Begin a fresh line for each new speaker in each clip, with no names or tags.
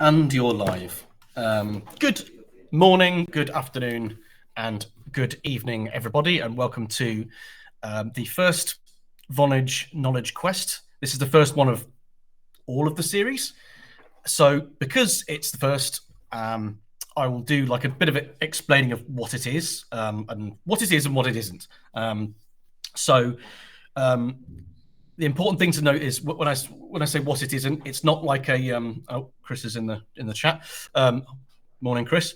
And you're live. Good morning, good afternoon, and good evening, everybody, and welcome to the first Vonage Knowledge Quest. This is the first one of all of the series. So because it's the first, I will do like a bit of explaining of what it is, and what it is and what it isn't. The important thing to note is when I say what it isn't, it's not like a oh, Chris is in the chat. Morning, Chris.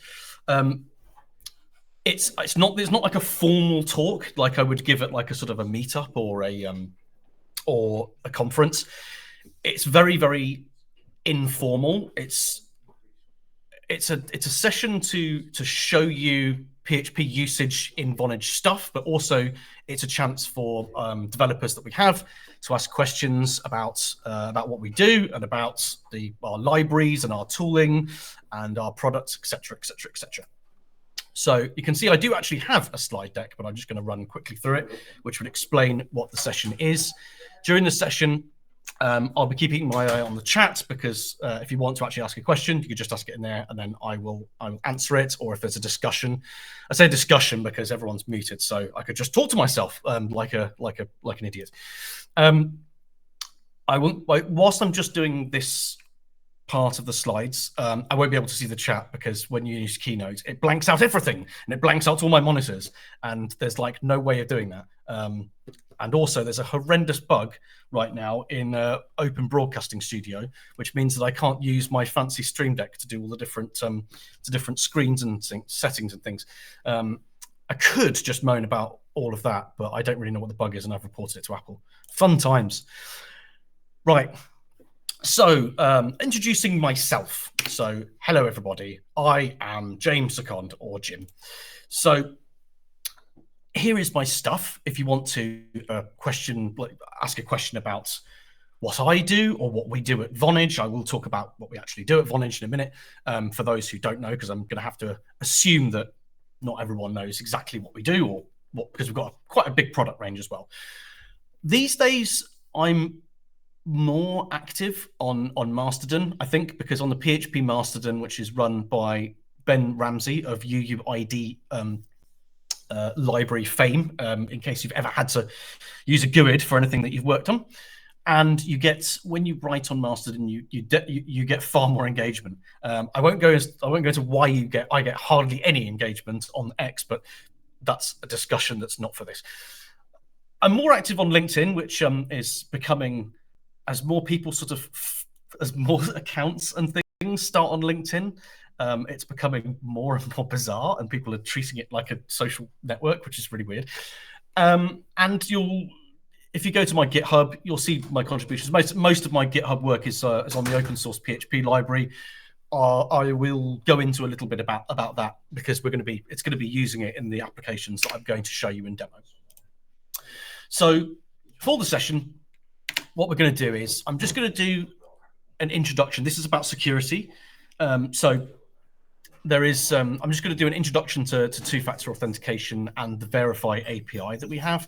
It's not like a formal talk like I would give at like a sort of a meetup or a conference. It's very, very informal. It's a session to show you PHP usage in Vonage stuff, but also it's a chance for developers that we have to ask questions about what we do and about our libraries and our tooling and our products, etc., etc., etc. So you can see I do actually have a slide deck, but I'm just going to run quickly through it, which would explain what the session is. During the session, I'll be keeping my eye on the chat because if you want to actually ask a question, you could just ask it in there, and then I will answer it. Or if there's a discussion, I say discussion because everyone's muted, so I could just talk to myself like an idiot. Whilst I'm just doing this part of the slides, I won't be able to see the chat because when you use Keynote, it blanks out everything and it blanks out all my monitors, and there's like no way of doing that. And also, there's a horrendous bug right now in Open Broadcasting Studio, which means that I can't use my fancy Stream Deck to do all the different screens and settings and things. I could just moan about all of that, but I don't really know what the bug is, and I've reported it to Apple. Fun times. Right. So, introducing myself. So, hello, everybody. I am James Seconde, or Jim. So, here is my stuff. If you want to ask a question about what I do or what we do at Vonage, I will talk about what we actually do at Vonage in a minute. For those who don't know, because I'm going to have to assume that not everyone knows exactly what we do, or because we've got quite a big product range as well. These days, I'm more active on Mastodon, I think, because on the PHP Mastodon, which is run by Ben Ramsey of UUID library fame, in case you've ever had to use a GUID for anything that you've worked on, and you get, when you write on Mastodon, you get far more engagement. I won't go to why I get hardly any engagement on X, but that's a discussion that's not for this. I'm more active on LinkedIn, which is becoming, as more people as more accounts and things start on LinkedIn, it's becoming more and more bizarre, and people are treating it like a social network, which is really weird. And if you go to my GitHub, you'll see my contributions. Most of my GitHub work is on the open source PHP library. I will go into a little bit about that because it's going to be using it in the applications that I'm going to show you in demo. So for the session, what we're going to do is I'm just going to do an introduction. This is about security. So there is, I'm just going to do an introduction to two-factor authentication and the Verify API that we have.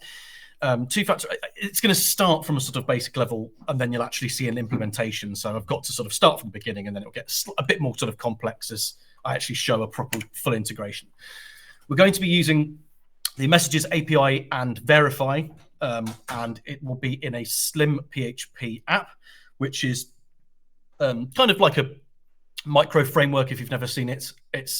Two-factor, it's going to start from a sort of basic level, and then you'll actually see an implementation. So I've got to sort of start from the beginning, and then it'll get a bit more sort of complex as I actually show a proper full integration. We're going to be using the Messages API and Verify, and it will be in a Slim PHP app, which is kind of like a micro framework if you've never seen it. It's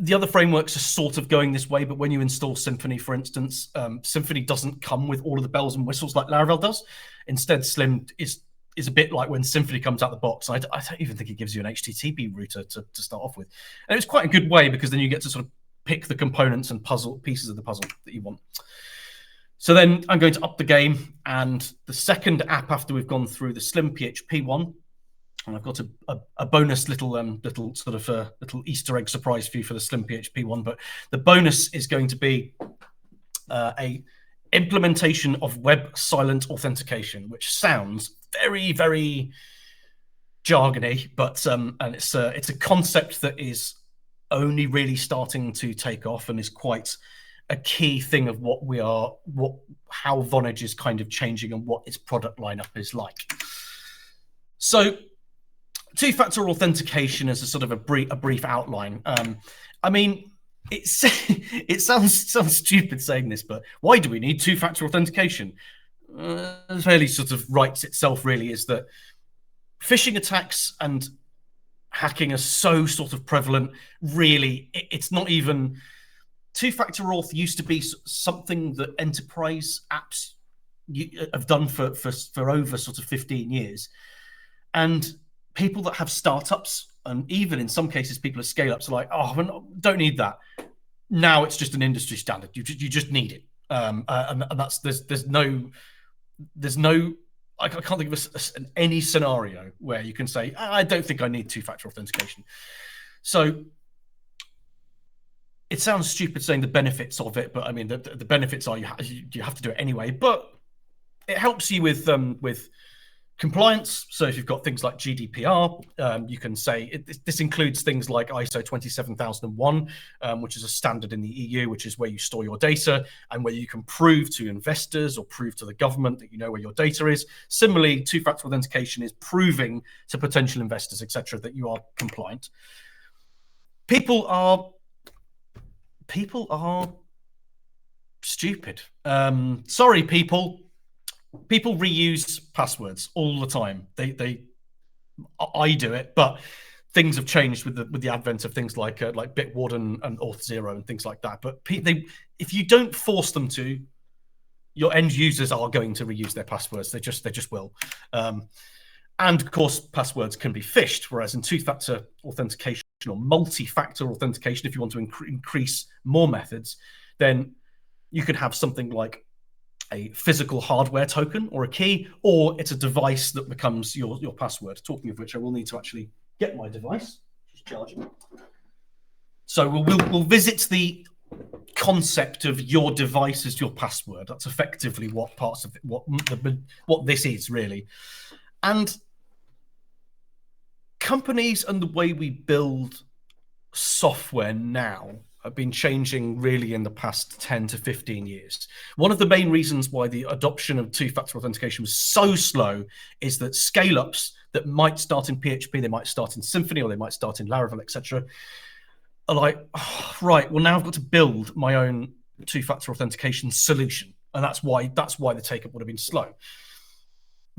the other frameworks are sort of going this way, but when you install Symfony, for instance, Symfony doesn't come with all of the bells and whistles like Laravel does. Instead, Slim is a bit like when Symfony comes out the box. I don't even think it gives you an HTTP router to start off with. And it's quite a good way because then you get to sort of pick the components and pieces of the puzzle that you want. So then I'm going to up the game, and the second app after we've gone through the Slim PHP one, and I've got a bonus little Easter egg surprise for you for the Slim PHP one, but the bonus is going to be a implementation of web silent authentication, which sounds very, very jargony, but and it's a concept that is only really starting to take off and is quite a key thing of how Vonage is kind of changing and what its product lineup is like. So two-factor authentication is a sort of a brief outline. I mean, it sounds stupid saying this, but why do we need two-factor authentication? It fairly sort of writes itself, really, is that phishing attacks and hacking are so sort of prevalent. Really, it's not even two-factor auth used to be something that enterprise apps have done for over sort of 15 years, and people that have startups, and even in some cases people at scale-ups, are like, oh, don't need that. Now it's just an industry standard. You just need it, and that's there's no I can't think of any scenario where you can say, I don't think I need two-factor authentication. So it sounds stupid saying the benefits of it, but I mean, the benefits are you have to do it anyway, but it helps you with compliance. So if you've got things like GDPR, you can say this includes things like ISO 27001, which is a standard in the EU, which is where you store your data and where you can prove to investors or prove to the government that you know where your data is. Similarly, two-factor authentication is proving to potential investors, etc., that you are compliant. People are stupid. Sorry, people. People reuse passwords all the time. I do it, but things have changed with the advent of things like Bitwarden and Auth0 and things like that. But if you don't force them to, your end users are going to reuse their passwords. They just will. And of course, passwords can be phished, whereas in two-factor authentication or multi-factor authentication, if you want to increase more methods, then you can have something like a physical hardware token or a key, or it's a device that becomes your password. Talking of which, I will need to actually get my device. Just charging. So we'll visit the concept of your device as your password. That's effectively what parts of it, what this is really. And companies and the way we build software now have been changing really in the past 10 to 15 years. One of the main reasons why the adoption of two-factor authentication was so slow is that scale-ups that might start in PHP, they might start in Symfony, or they might start in Laravel, etc., are like, oh, right, well, now I've got to build my own two-factor authentication solution. And that's why the take-up would have been slow.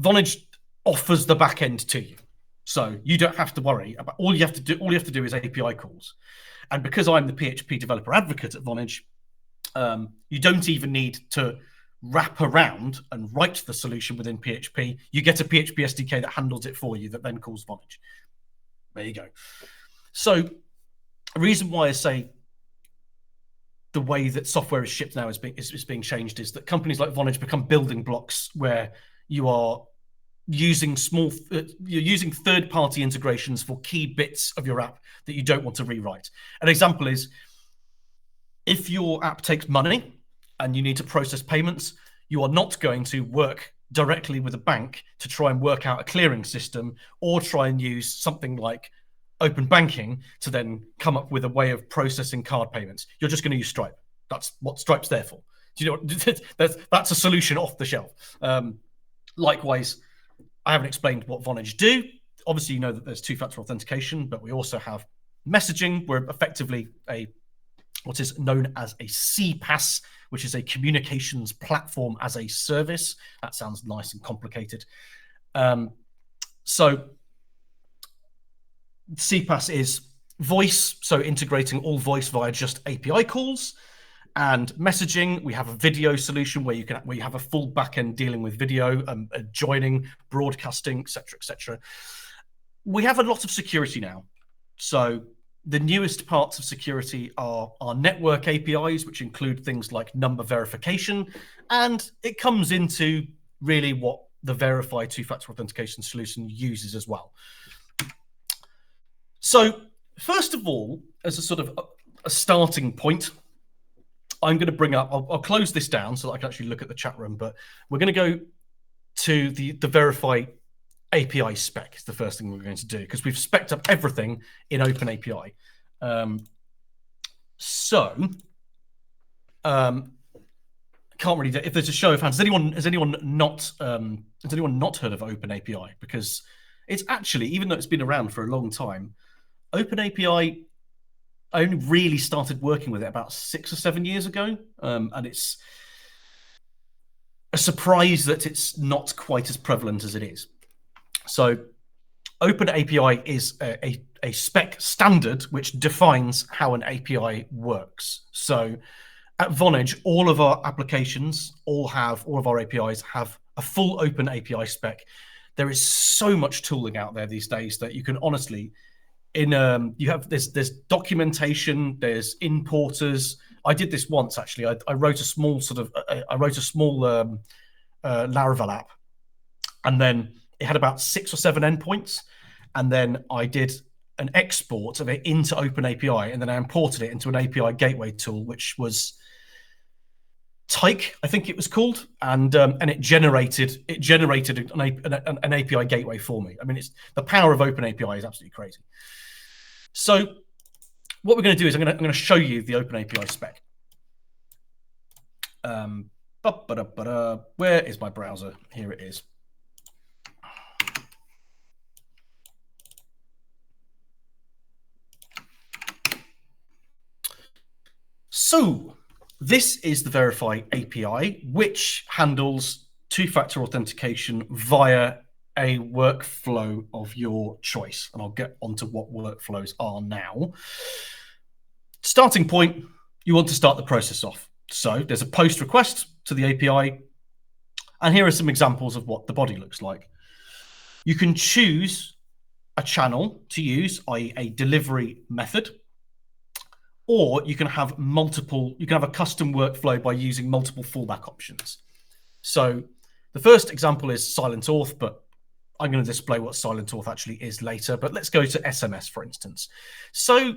Vonage offers the back end to you. So you don't have to worry about all you have to do is API calls. And because I'm the PHP Developer Advocate at Vonage, you don't even need to wrap around and write the solution within PHP. You get a PHP SDK that handles it for you that then calls Vonage. There you go. So the reason why I say the way that software is shipped now is being changed is that companies like Vonage become building blocks where you are using you're using third-party integrations for key bits of your app that you don't want to rewrite. An example is if your app takes money and you need to process payments, you are not going to work directly with a bank to try and work out a clearing system or try and use something like open banking to then come up with a way of processing card payments. You're just going to use Stripe. That's what Stripe's there for. Do you know what? That's a solution off the shelf. Likewise, I haven't explained what Vonage do. Obviously, you know that there's two-factor authentication, but we also have messaging. We're effectively what is known as a CPaaS, which is a communications platform as a service. That sounds nice and complicated. So CPaaS is voice, so integrating all voice via just API calls. And messaging, we have a video solution where you have a full backend dealing with video, joining, broadcasting, etc. We have a lot of security now. So the newest parts of security are our network APIs, which include things like number verification, and it comes into really what the verified two-factor authentication solution uses as well. So first of all, as a sort of a starting point, I'm going to bring up, I'll close this down so that I can actually look at the chat room, but we're going to go to the verify API spec is the first thing we're going to do because we've spec'd up everything in Open API. Can't really do, if there's a show of hands, has anyone not heard of Open API? Because It's actually, even though it's been around for a long time, OpenAPI only really started working with it about 6 or 7 years ago, and it's a surprise that it's not quite as prevalent as it is. So OpenAPI is a spec standard which defines how an API works. So at Vonage, all of our applications, all of our APIs have a full open API spec. There is so much tooling out there these days that you can honestly, there's documentation, there's importers. I did this once actually. I wrote a small Laravel app, and then it had about 6 or 7 endpoints, and then I did an export of it into OpenAPI, and then I imported it into an API gateway tool, which was Tyke, I think it was called, and it generated an API gateway for me. I mean, it's the power of OpenAPI is absolutely crazy. So what we're going to do is I'm going to show you the OpenAPI spec. Where is my browser? Here it is. So this is the Verify API, which handles two-factor authentication via a workflow of your choice. And I'll get onto what workflows are now. Starting point, you want to start the process off. So there's a post request to the API. And here are some examples of what the body looks like. You can choose a channel to use, i.e. a delivery method. Or you can have a custom workflow by using multiple fallback options. So the first example is Silent Auth, but I'm going to display what Silent Auth actually is later. But let's go to SMS, for instance. So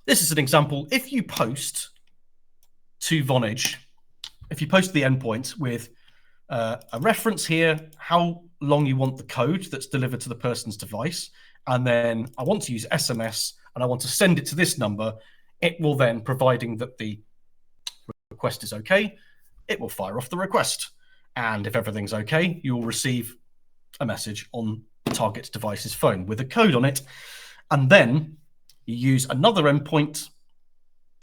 this is an example. If you post to Vonage, if you post the endpoint with a reference here, how long you want the code that's delivered to the person's device, and then I want to use SMS, and I want to send it to this number, it will then, providing that the request is okay, it will fire off the request. And if everything's okay, you will receive a message on the target device's phone with a code on it. And then you use another endpoint,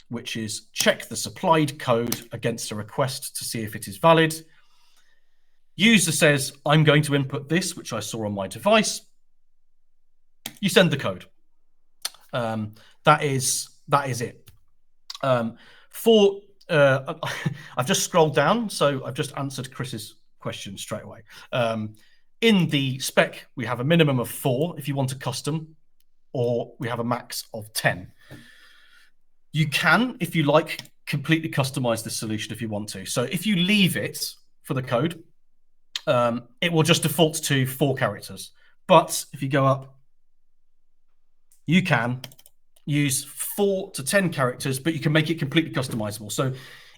which is check the supplied code against a request to see if it is valid. User says, I'm going to input this, which I saw on my device. You send the code. That is it. I've just scrolled down, so I've just answered Chris's question straight away. In the spec, we have a minimum of 4 if you want a custom, or we have a max of 10. You can, if you like, completely customize this solution if you want to. So if you leave it for the code, it will just default to 4 characters. But if you go up, you can use 4 to 10 characters, but you can make it completely customizable. So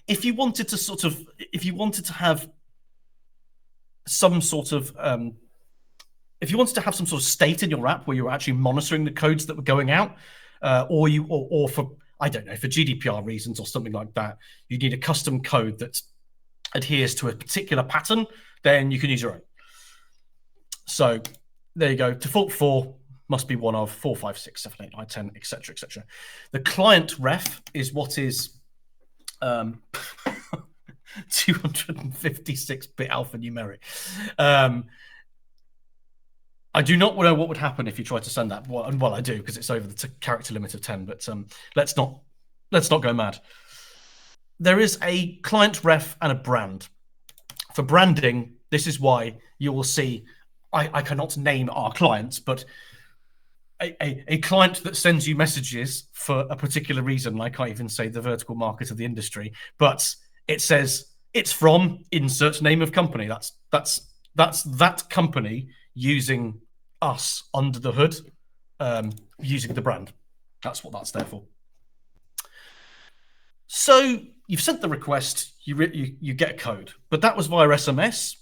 if you wanted to have some sort of state in your app where you're actually monitoring the codes that were going out, or for, I don't know, for GDPR reasons or something like that, you need a custom code that adheres to a particular pattern, then you can use your own. So there you go. Default 4 must be one of 4, 5, 6, 7, 8, 9, 10, etc., etc. The client ref is what is 256-bit alphanumeric. I do not know what would happen if you tried to send that. Well, I do, because it's over the character limit of 10. But let's not go mad. There is a client ref and a brand. For branding, this is why you will see. I cannot name our clients, but a client that sends you messages for a particular reason. I can't even say the vertical market of the industry, but it says it's from insert name of company. That's that company using us under the hood, using the brand. That's what that's there for. So you've sent the request, you get a code, but that was via SMS.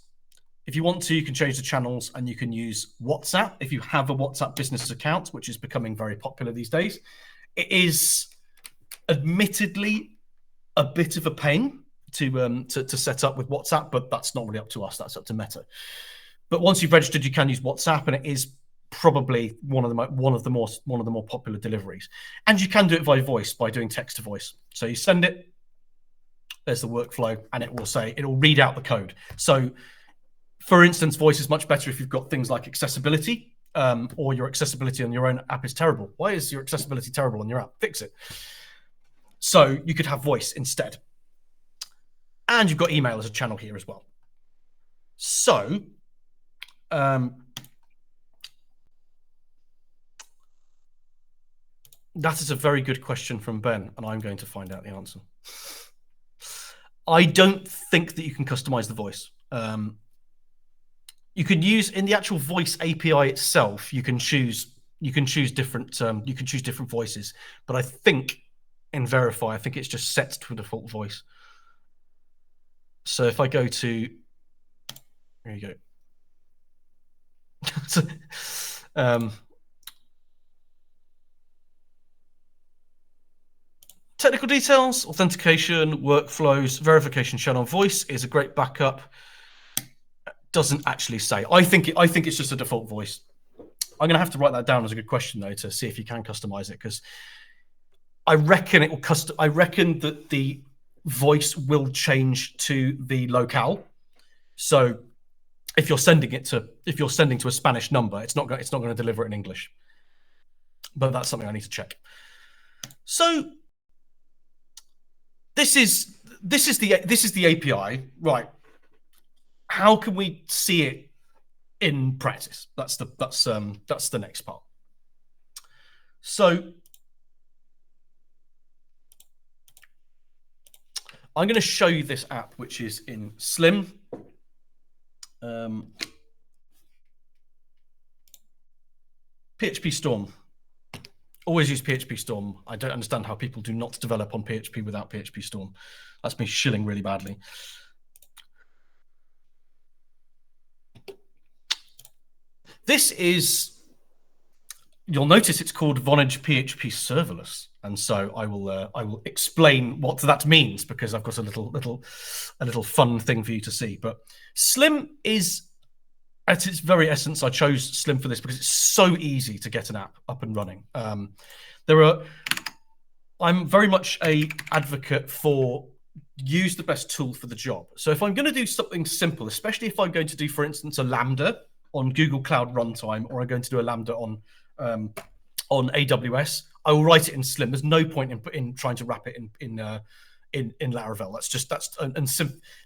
If you want to, you can change the channels and you can use WhatsApp if you have a WhatsApp business account, which is becoming very popular these days. It is admittedly a bit of a pain to set up with WhatsApp, but that's not really up to us. That's up to Meta. But once you've registered, you can use WhatsApp, and it is probably one of the more popular deliveries. And you can do it via voice by doing text to voice. So you send it, there's the workflow, and it'll read out the code. So for instance, voice is much better if you've got things like accessibility, or your accessibility on your own app is terrible. Why is your accessibility terrible on your app? Fix it. So you could have voice instead. And you've got email as a channel here as well. So that is a very good question from Ben, and I'm going to find out the answer. I don't think that you can customize the voice. You can use in the actual voice API itself. You can choose different voices, but I think in Verify, I think it's just set to a default voice. So if I go to, there you go. Technical details, authentication, workflows, verification shown on voice is a great backup. Doesn't actually say. I think it's just a default voice. I'm going to have to write that down as a good question though to see if you can customize it, because I reckon it will I reckon that the voice will change to the locale. So if you're sending to a Spanish number, it's not going to deliver it in English. But that's something I need to check. So this is the API, right? How can we see it in practice? That's the next part. So I'm going to show you this app, which is in Slim. PHP Storm. Always use PHP Storm. I don't understand how people do not develop on PHP without PHP Storm. That's me shilling really badly. This is, you'll notice it's called Vonage PHP Serverless. And so I will explain what that means, because I've got a little fun thing for you to see. But Slim is, at its very essence, I chose Slim for this because it's so easy to get an app up and running. I'm very much an advocate for use the best tool for the job. So if I'm going to do something simple, especially if I'm going to do, for instance, a Lambda on Google Cloud Runtime, or I'm going to do a Lambda on AWS, I will write it in Slim. There's no point in trying to wrap it in Laravel. And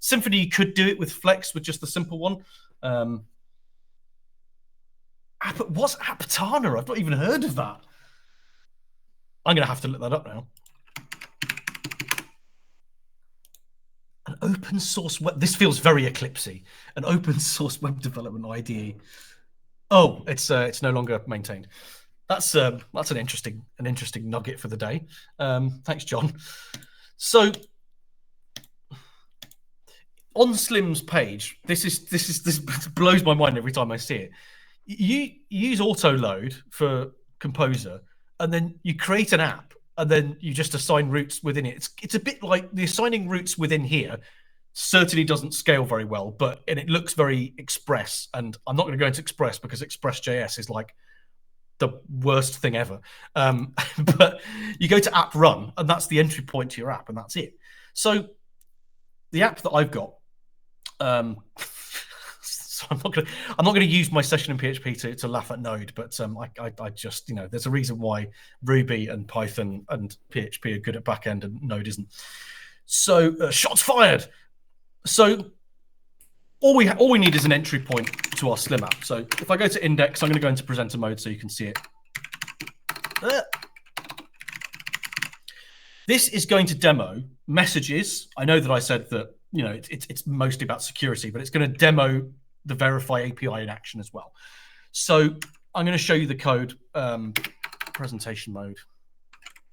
Symfony could do it with Flex, with just the simple one. What's Aptana? I've not even heard of that. I'm going to have to look that up now. An open source web. This feels very Eclipsey. An open source web development IDE. Oh, it's no longer maintained. That's an interesting nugget for the day. Thanks, John. So on Slim's page, this blows my mind every time I see it. You use auto load for Composer, and then you create an app, and then you just assign routes within it. It's a bit like the assigning routes within here certainly doesn't scale very well, and it looks very Express. And I'm not going to go into Express because Express.js is like the worst thing ever. But you go to app run, and that's the entry point to your app, and that's it. So the app that I've got, so I'm not going to use my session in PHP to laugh at Node, but I just, there's a reason why Ruby and Python and PHP are good at backend and Node isn't. So shots fired. So all we need is an entry point to our Slim app. So if I go to index, I'm going to go into presenter mode so you can see it. This is going to demo messages. I know that I said that it's mostly about security, but it's going to demo the Verify API in action as well. So I'm going to show you the code, presentation mode.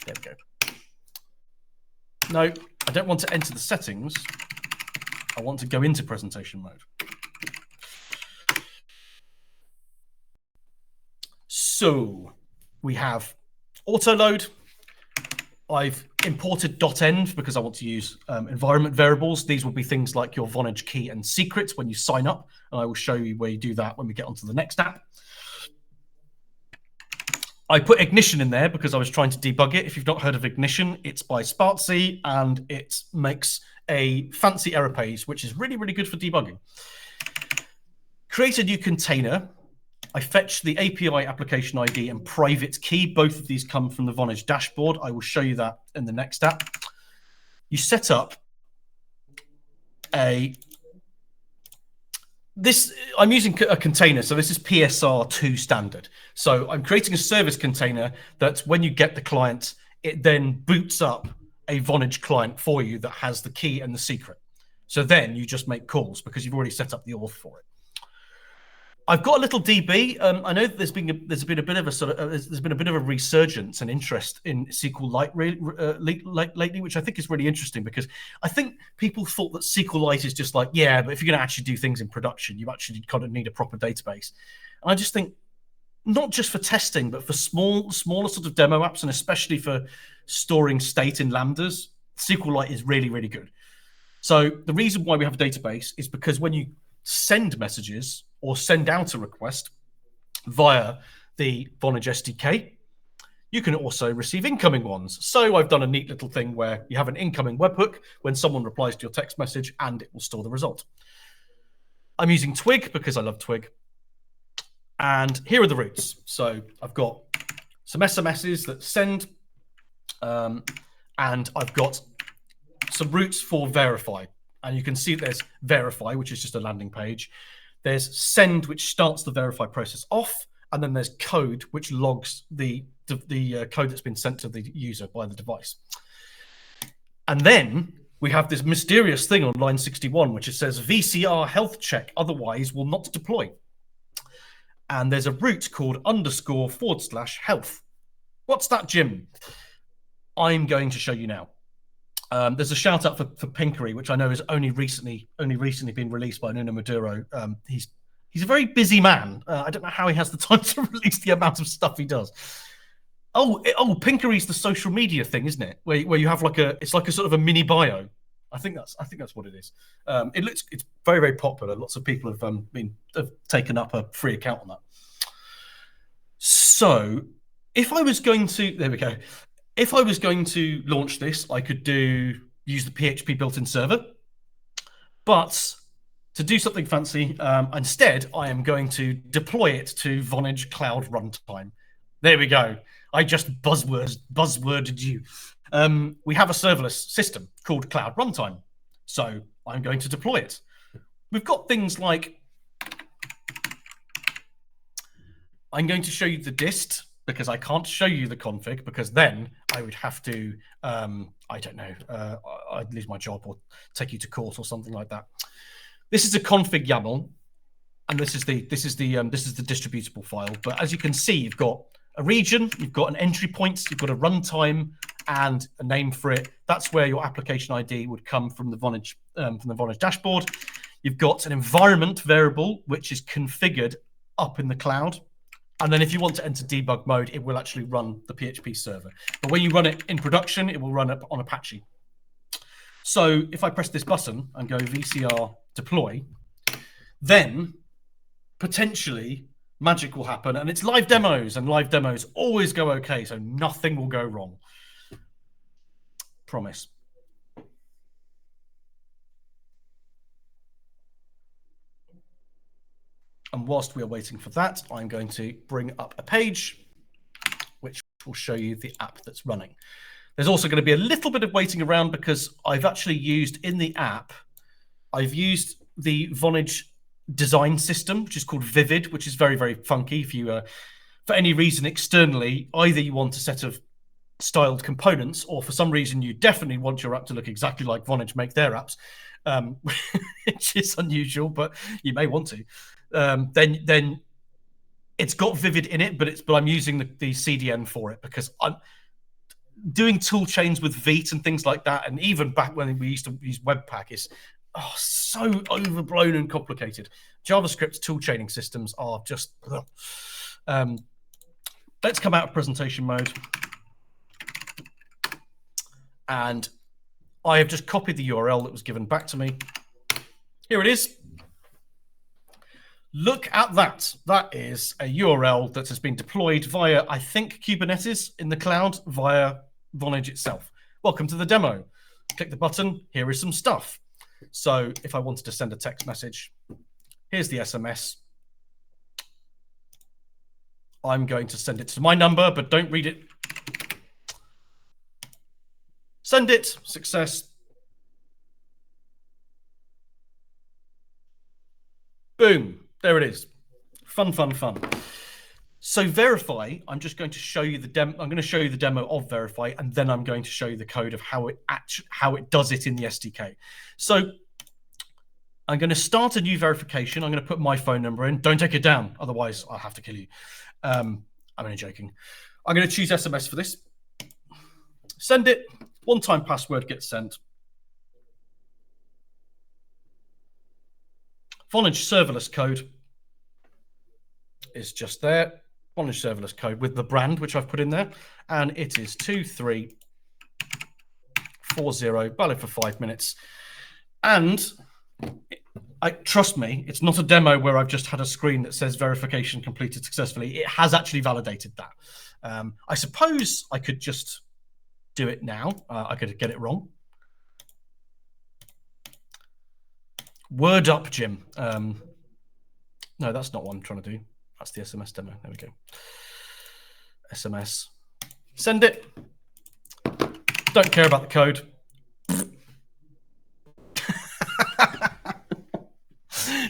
There we go. No, I don't want to enter the settings. I want to go into presentation mode. So we have auto load. I've imported .env because I want to use environment variables. These will be things like your Vonage key and secrets when you sign up. And I will show you where you do that when we get onto the next app. I put Ignition in there because I was trying to debug it. If you've not heard of Ignition, it's by Spartsy, and it makes a fancy error page, which is really, really good for debugging. Create a new container. I fetch the API application ID and private key. Both of these come from the Vonage dashboard. I will show you that in the next app. You set up I'm using a container, so this is PSR2 standard. So I'm creating a service container that when you get the client, it then boots up a Vonage client for you that has the key and the secret. So then you just make calls because you've already set up the auth for it. I've got a little DB. I know that there's been a bit of a resurgence and interest in SQLite lately, which I think is really interesting because I think people thought that SQLite is just like, yeah, but if you're going to actually do things in production, you actually kind of need a proper database. And I just think not just for testing, but for smaller sort of demo apps, and especially for storing state in lambdas, SQLite is really, really good. So the reason why we have a database is because when you send messages or send out a request via the Vonage SDK, you can also receive incoming ones. So I've done a neat little thing where you have an incoming webhook when someone replies to your text message, and it will store the result. I'm using Twig because I love Twig. And here are the routes. So I've got some SMSs that send, and I've got some routes for verify. And you can see there's verify, which is just a landing page. There's send, which starts the verify process off. And then there's code, which logs the code that's been sent to the user by the device. And then we have this mysterious thing on line 61, which it says VCR health check, otherwise will not deploy. And there's a route called _/health. What's that, Jim? I'm going to show you now. There's a shout out for Pinkery, which I know has only recently been released by Nuno Maduro. He's a very busy man. I don't know how he has the time to release the amount of stuff he does. Pinkery's the social media thing, isn't it? Where you have it's like a sort of a mini bio. I think that's what it is. It's very, very popular. Lots of people have taken up a free account on that. So if I was going to, there we go. If I was going to launch this, I could use the PHP built-in server. But to do something fancy, instead, I am going to deploy it to Vonage Cloud Runtime. There we go. I just buzzworded you. We have a serverless system called Cloud Runtime. So I'm going to deploy it. We've got things like, I'm going to show you the dist, because I can't show you the config, because then I would have to, I don't know, I'd lose my job or take you to court or something like that. This is a config YAML, and this is the distributable file. But as you can see, you've got a region, you've got an entry point, you've got a runtime, and a name for it. That's where your application ID would come from the Vonage dashboard. You've got an environment variable, which is configured up in the cloud. And then if you want to enter debug mode, it will actually run the PHP server. But when you run it in production, it will run it on Apache. So if I press this button and go VCR deploy, then potentially magic will happen. And it's live demos, and live demos always go okay, so nothing will go wrong. Promise. And whilst we are waiting for that, I'm going to bring up a page which will show you the app that's running. There's also going to be a little bit of waiting around because I've actually used in the app, I've used the Vonage design system, which is called Vivid, which is very, very funky. If you, for any reason externally, either you want a set of styled components, or for some reason you definitely want your app to look exactly like Vonage make their apps, which is unusual, but you may want to. Then it's got Vivid in it, but I'm using the CDN for it because I'm doing tool chains with Vite and things like that. And even back when we used to use Webpack, is so overblown and complicated. JavaScript tool chaining systems are just. Let's come out of presentation mode. And I have just copied the URL that was given back to me. Here it is. Look at that. That is a URL that has been deployed via, I think, Kubernetes in the cloud via Vonage itself. Welcome to the demo. Click the button. Here is some stuff. So if I wanted to send a text message, here's the SMS. I'm going to send it to my number, but don't read it. Send it. Success. Boom. There it is. Fun, fun, fun. So Verify, I'm just going to show you the demo. I'm going to show you the demo of Verify, and then I'm going to show you the code of how it does it in the SDK. So I'm going to start a new verification. I'm going to put my phone number in. Don't take it down, otherwise I'll have to kill you. I'm only joking. I'm going to choose SMS for this. Send it. One-time password gets sent. Vonage serverless code is just there. Vonage serverless code with the brand, which I've put in there. And it is 2340, valid for 5 minutes. And trust me, it's not a demo where I've just had a screen that says verification completed successfully. It has actually validated that. I suppose I could just do it now. I could get it wrong. Word up, Jim. No, that's not what I'm trying to do. That's the SMS demo. There we go. SMS. Send it. Don't care about the code.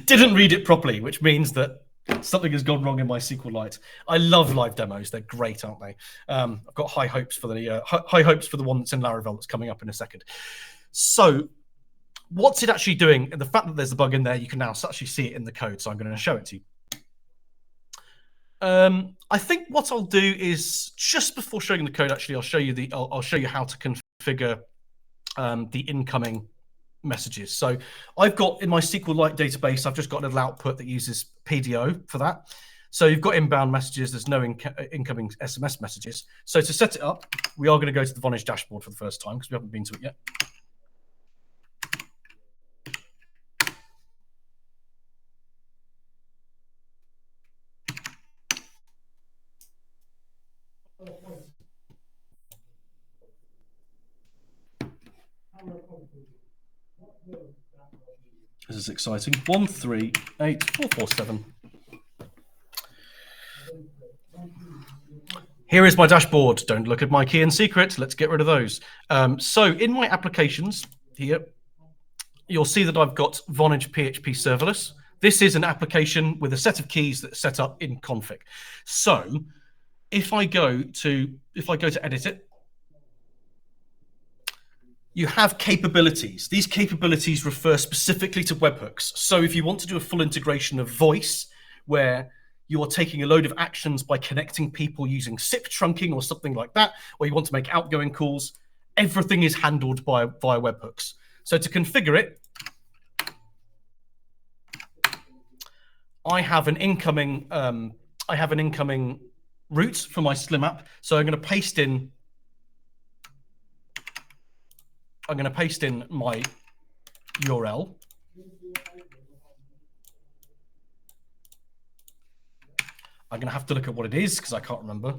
Didn't read it properly, which means that something has gone wrong in my SQLite. I love live demos. They're great, aren't they? I've got high hopes for the one that's in Laravel that's coming up in a second. So what's it actually doing? And the fact that there's a bug in there, you can now actually see it in the code. So I'm going to show it to you. I think what I'll do is, just before showing the code, actually, I'll show you how to configure the incoming messages. So I've got in my SQLite database, I've just got a little output that uses PDO for that. So you've got inbound messages. There's no incoming SMS messages. So to set it up, we are going to go to the Vonage dashboard for the first time because we haven't been to it yet. This is exciting. 138447. Here is my dashboard. Don't look at my key and secret. Let's get rid of those. So in my applications here, you'll see that I've got Vonage PHP serverless. This is an application with a set of keys that's set up in config. So if I go to edit it, you have capabilities. These capabilities refer specifically to webhooks. So if you want to do a full integration of voice, where you are taking a load of actions by connecting people using SIP trunking or something like that, or you want to make outgoing calls, everything is handled via webhooks. So to configure it, I have an incoming route for my Slim app. So I'm going to paste in my URL. I'm going to have to look at what it is because I can't remember.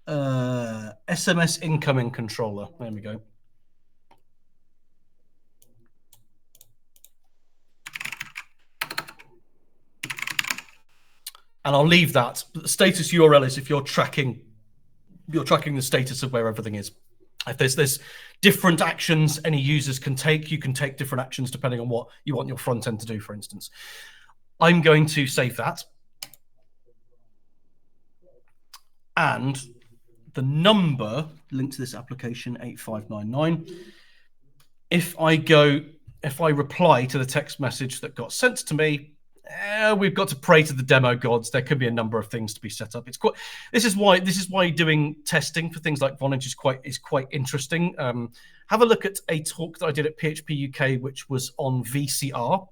SMS incoming controller. There we go. And I'll leave that. But the status URL is if you're tracking the status of where everything is. If there's different actions any users can take, you can take different actions depending on what you want your front end to do, for instance. I'm going to save that. And the number linked to this application, 8599, if I reply to the text message that got sent to me, we've got to pray to the demo gods. There could be a number of things to be set up. This is why doing testing for things like Vonage is quite interesting. Have a look at a talk that I did at PHP UK, which was on VCR.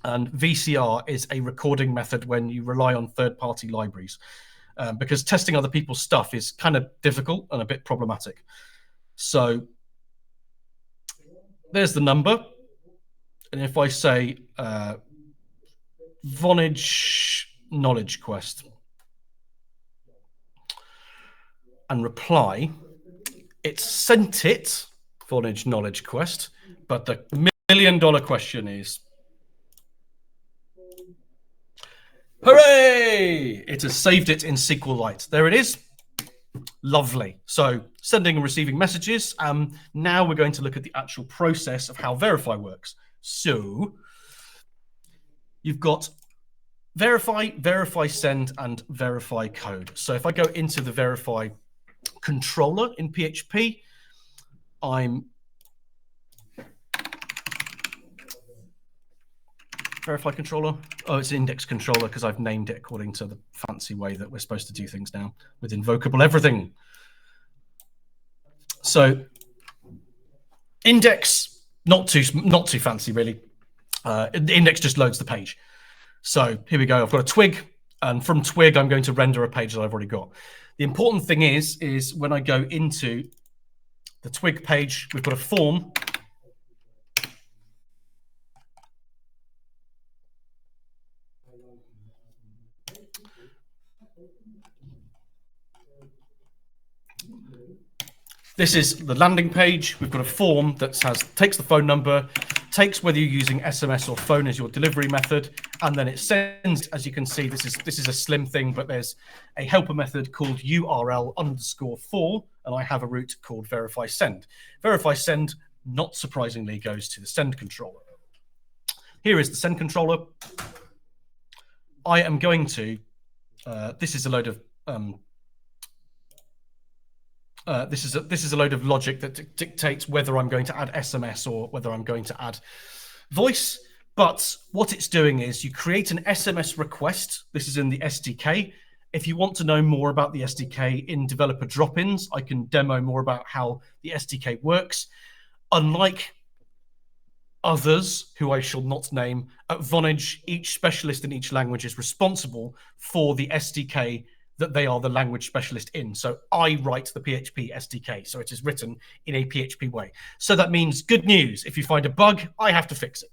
And VCR is a recording method when you rely on third-party libraries. because testing other people's stuff is kind of difficult and a bit problematic. So there's the number. And if I say Vonage Knowledge Quest and reply, it's sent it, Vonage Knowledge Quest, but the $1 million question is, hooray! It has saved it in SQLite. There it is. Lovely. So sending and receiving messages. Now we're going to look at the actual process of how Verify works. So you've got verify, verify send, and verify code. So if I go into the verify controller in PHP, I'm verify controller. Oh, it's index controller because I've named it according to the fancy way that we're supposed to do things now with invocable everything. So index, not too fancy really. The index just loads the page. So here we go. I've got a twig, and from twig, I'm going to render a page that I've already got. The important thing is when I go into the twig page, we've got a form. This is the landing page. We've got a form that takes the phone number, takes whether you're using SMS or phone as your delivery method, and then it sends. As you can see, this is a slim thing, but there's a helper method called URL_for, and I have a route called verify send. Verify send, not surprisingly, goes to the send controller. Here is the send controller. I am going to. This is a load of. This is a load of logic that dictates whether I'm going to add SMS or whether I'm going to add voice. But what it's doing is you create an SMS request. This is in the SDK. If you want to know more about the SDK in developer drop-ins, I can demo more about how the SDK works. Unlike others, who I shall not name, at Vonage, each specialist in each language is responsible for the SDK that they are the language specialist in. So I write the PHP SDK, so it is written in a PHP way. So that means good news. If you find a bug, I have to fix it.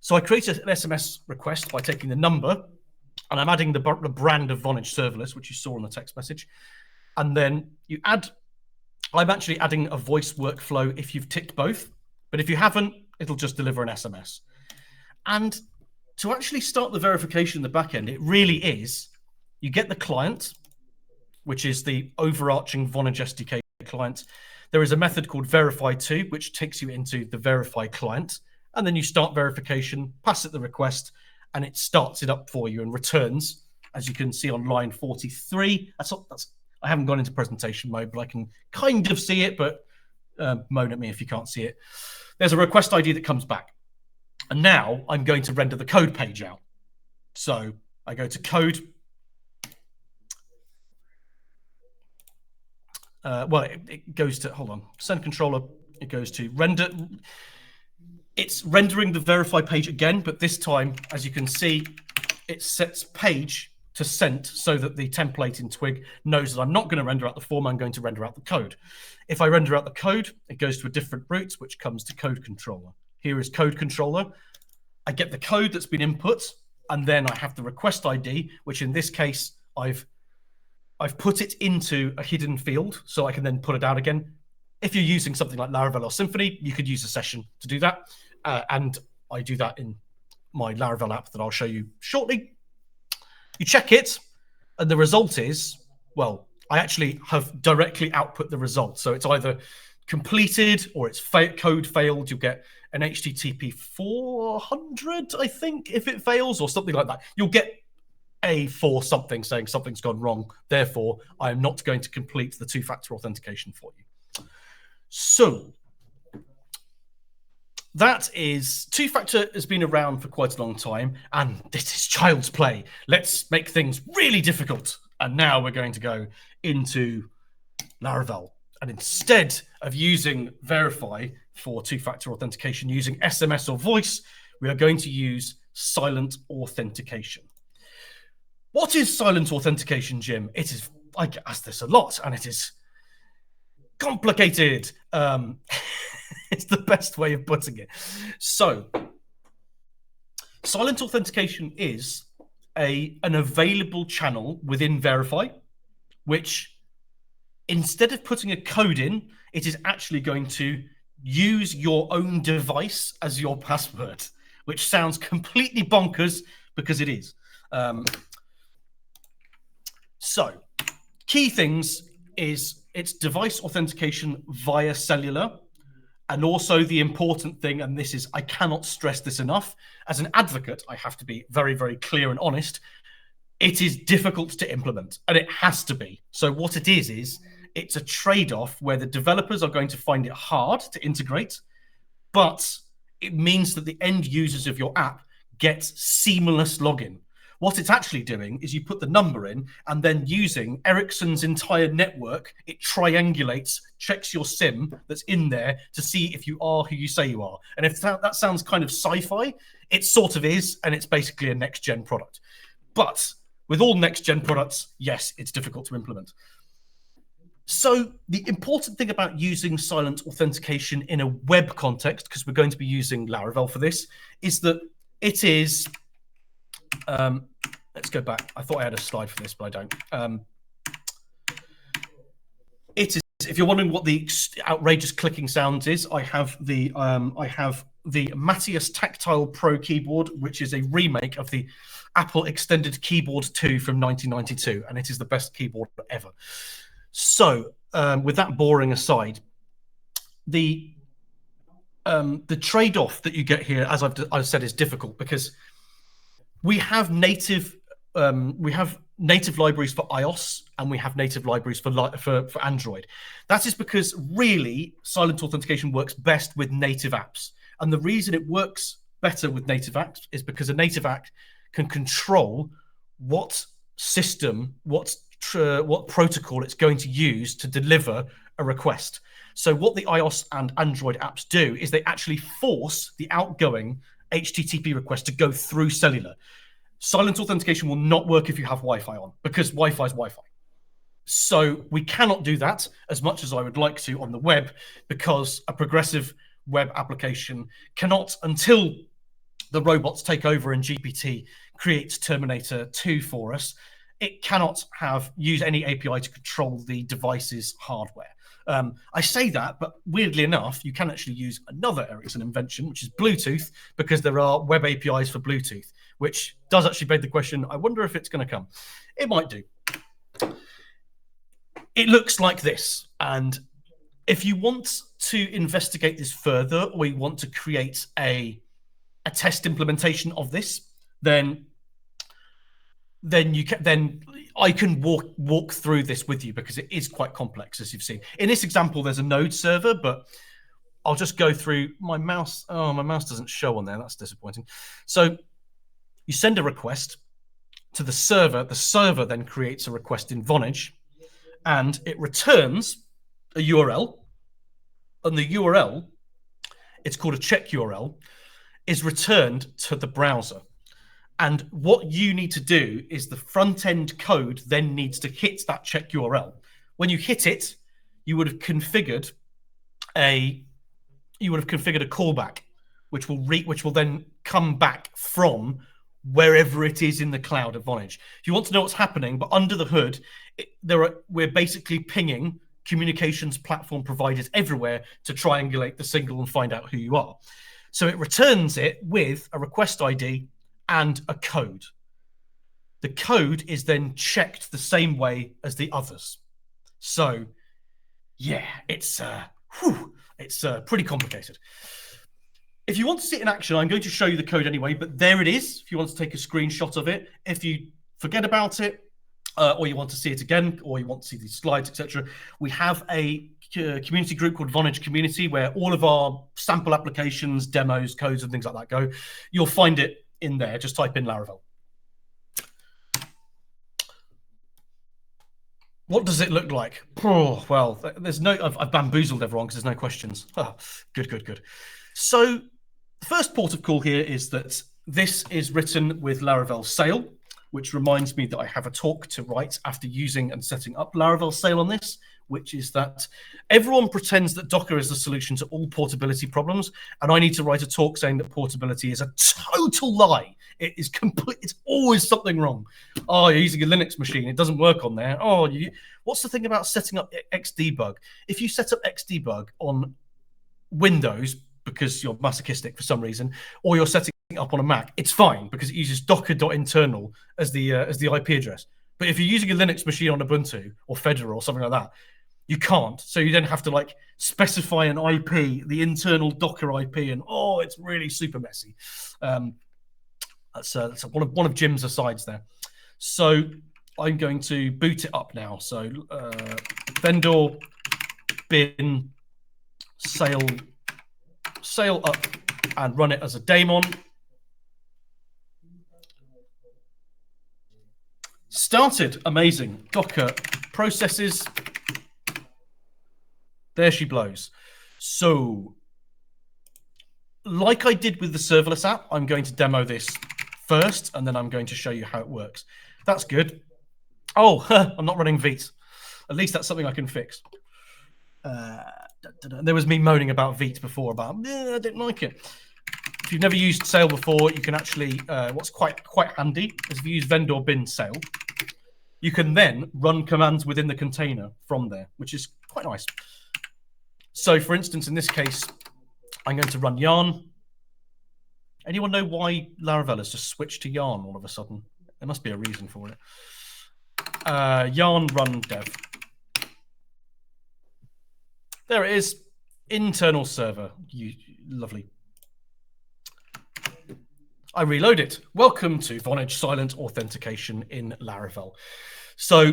So I created an SMS request by taking the number, and I'm adding the brand of Vonage serverless, which you saw in the text message. And then I'm actually adding a voice workflow if you've ticked both. But if you haven't, it'll just deliver an SMS. And to actually start the verification in the back end, it really is, you get the client, which is the overarching Vonage SDK client. There is a method called verify2, which takes you into the verify client. And then you start verification, pass it the request, and it starts it up for you and returns, as you can see on line 43. I haven't gone into presentation mode, but I can kind of see it, but moan at me if you can't see it. There's a request ID that comes back. And now I'm going to render the code page out. So I go to code. It goes to, hold on, send controller, it goes to render. It's rendering the verify page again, but this time, as you can see, it sets page to sent so that the template in Twig knows that I'm not going to render out the form, I'm going to render out the code. If I render out the code, it goes to a different route, which comes to code controller. Here is code controller. I get the code that's been input, and then I have the request ID, which in this case, I've put it into a hidden field, so I can then put it out again. If you're using something like Laravel or Symfony, you could use a session to do that. And I do that in my Laravel app that I'll show you shortly. You check it, and the result is, well, I actually have directly output the result. So it's either completed or it's code failed. You'll get an HTTP 400, I think, if it fails, or something like that. You'll get a for something saying something's gone wrong. Therefore, I am not going to complete the two-factor authentication for you. So that is, two-factor has been around for quite a long time, and this is child's play. Let's make things really difficult. And now we're going to go into Laravel. And instead of using verify for two-factor authentication using SMS or voice, we are going to use silent authentication. What is silent authentication, Jim? It is, I get asked this a lot, and it is complicated. It's the best way of putting it. So, silent authentication is an available channel within Verify, which instead of putting a code in, it is actually going to use your own device as your password, which sounds completely bonkers because it is. So, key things is it's device authentication via cellular. And also the important thing, and this is, I cannot stress this enough, as an advocate, I have to be very, very clear and honest. It is difficult to implement, and it has to be. So what it is it's a trade-off where the developers are going to find it hard to integrate, but it means that the end users of your app get seamless login. What it's actually doing is you put the number in, and then using Ericsson's entire network, it triangulates, checks your SIM that's in there to see if you are who you say you are. And if that sounds kind of sci-fi, it sort of is, and it's basically a next-gen product. But with all next-gen products, yes, it's difficult to implement. So the important thing about using silent authentication in a web context, because we're going to be using Laravel for this, is that it is... let's go back. I thought I had a slide for this, but I don't. It is. If you're wondering what the outrageous clicking sound is, I have the Matthias Tactile Pro keyboard, which is a remake of the Apple Extended Keyboard 2 from 1992, and it is the best keyboard ever. So, with that boring aside, the trade-off that you get here, as I've said, is difficult because we have native libraries for iOS and we have native libraries for Android. That is because really silent authentication works best with native apps. And the reason it works better with native apps is because a native app can control what system, what protocol it's going to use to deliver a request. So what the iOS and Android apps do is they actually force the outgoing HTTP request to go through cellular. Silent authentication will not work if you have Wi-Fi on, because Wi-Fi is Wi-Fi. So we cannot do that as much as I would like to on the web, because a progressive web application cannot, until the robots take over and GPT creates Terminator 2 for us, it cannot use any API to control the device's hardware. I say that, but weirdly enough, you can actually use another Ericsson invention, which is Bluetooth, because there are web APIs for Bluetooth, which does actually beg the question, I wonder if it's going to come. It might do. It looks like this. And if you want to investigate this further, or you want to create a test implementation of this, then I can walk through this with you, because it is quite complex, as you've seen. In this example, there's a node server, but I'll just go through my mouse. Oh, my mouse doesn't show on there. That's disappointing. So you send a request to the server. The server then creates a request in Vonage, and it returns a URL. And the URL, it's called a check URL, is returned to the browser. And what you need to do is the front-end code then needs to hit that check URL. When you hit it, you would have configured a callback, which will then come back from wherever it is in the cloud of Vonage. If you want to know what's happening, but under the hood, we're basically pinging communications platform providers everywhere to triangulate the signal and find out who you are. So it returns it with a request ID and a code. The code is then checked the same way as the others. So, yeah, it's pretty complicated. If you want to see it in action, I'm going to show you the code anyway, but there it is, if you want to take a screenshot of it. If you forget about it, or you want to see it again, or you want to see these slides, etc., we have a community group called Vonage Community, where all of our sample applications, demos, codes, and things like that go. You'll find it in there. Just type in Laravel. What does it look like? Oh, well, there's no. I've bamboozled everyone because there's no questions. Oh, good. So the first port of call here is that this is written with Laravel Sail. which reminds me that I have a talk to write after using and setting up Laravel Sail on this, which is that everyone pretends that Docker is the solution to all portability problems, and I need to write a talk saying that portability is a total lie. It is complete. It's always something wrong. Oh, you're using a Linux machine. It doesn't work on there. Oh, what's the thing about setting up Xdebug? If you set up Xdebug on Windows because you're masochistic for some reason, or you're setting it up on a Mac, it's fine because it uses docker.internal as the IP address. But if you're using a Linux machine on Ubuntu or Fedora or something like that, you can't. So you then have to like specify an IP, the internal Docker IP, and oh, it's really super messy. That's one of Jim's asides there. So I'm going to boot it up now. So vendor bin sail up and run it as a daemon. Started. Amazing. Docker processes. There she blows. So, like I did with the serverless app, I'm going to demo this first, and then I'm going to show you how it works. That's good. Oh, I'm not running Vite. At least that's something I can fix. There was me moaning about Vite before, about I didn't like it. If you've never used Sail before, you can actually, what's quite handy is if you use vendor bin sail, you can then run commands within the container from there, which is quite nice. So, for instance, in this case, I'm going to run yarn. Anyone know why Laravel has just switched to yarn all of a sudden? There must be a reason for it. Yarn run dev. There it is. Internal server. Lovely. I reload it. Welcome to Vonage Silent Authentication in Laravel. So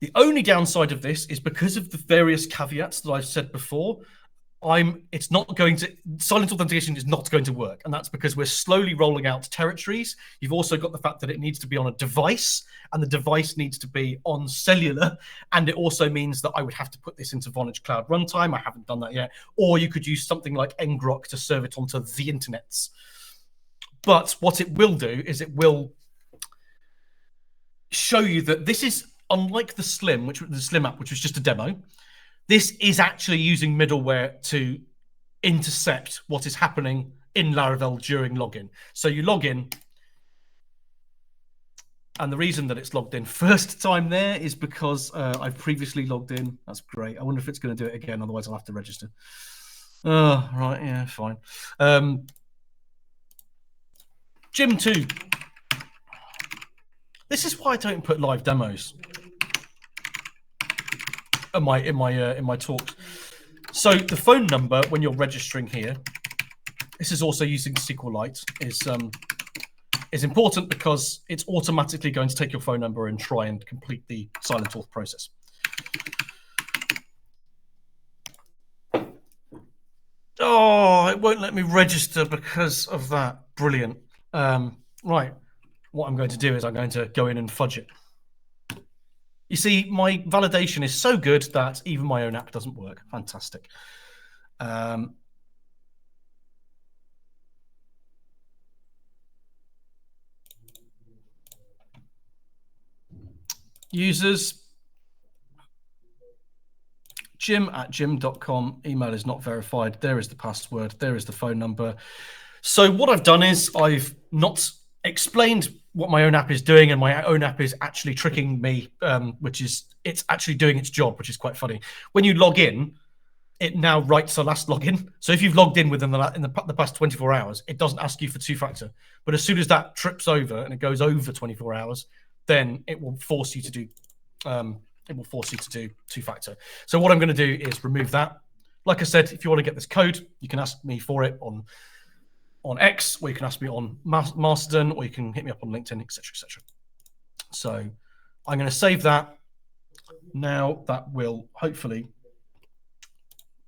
the only downside of this is because of the various caveats that I've said before, Silent Authentication is not going to work. And that's because we're slowly rolling out territories. You've also got the fact that it needs to be on a device, and the device needs to be on cellular. And it also means that I would have to put this into Vonage Cloud Runtime. I haven't done that yet. Or you could use something like ngrok to serve it onto the internets. But what it will do is it will show you that this is, unlike the Slim app, which was just a demo, this is actually using middleware to intercept what is happening in Laravel during login. So you log in, and the reason that it's logged in first time there is because I've previously logged in. That's great. I wonder if it's going to do it again, otherwise I'll have to register. Oh, right, yeah, fine. Jim 2. This is why I don't put live demos in my talks. So the phone number when you're registering here, this is also using SQLite, is important because it's automatically going to take your phone number and try and complete the silent auth process. Oh, it won't let me register because of that. Brilliant. Right. What I'm going to do is I'm going to go in and fudge it. You see, my validation is so good that even my own app doesn't work. Fantastic. Users, jim@jim.com. Email is not verified. There is the password. There is the phone number. So what I've done is I've not explained what my own app is doing, and my own app is actually tricking me, which is it's actually doing its job, which is quite funny. When you log in, it now writes a last login. So if you've logged in within the past 24 hours, it doesn't ask you for two-factor. But as soon as that trips over and it goes over 24 hours, then it will force you to do two-factor. So what I'm going to do is remove that. Like I said, if you want to get this code, you can ask me for it on X, or you can ask me on Mastodon, or you can hit me up on LinkedIn, etc., etc. So I'm going to save that. Now that will hopefully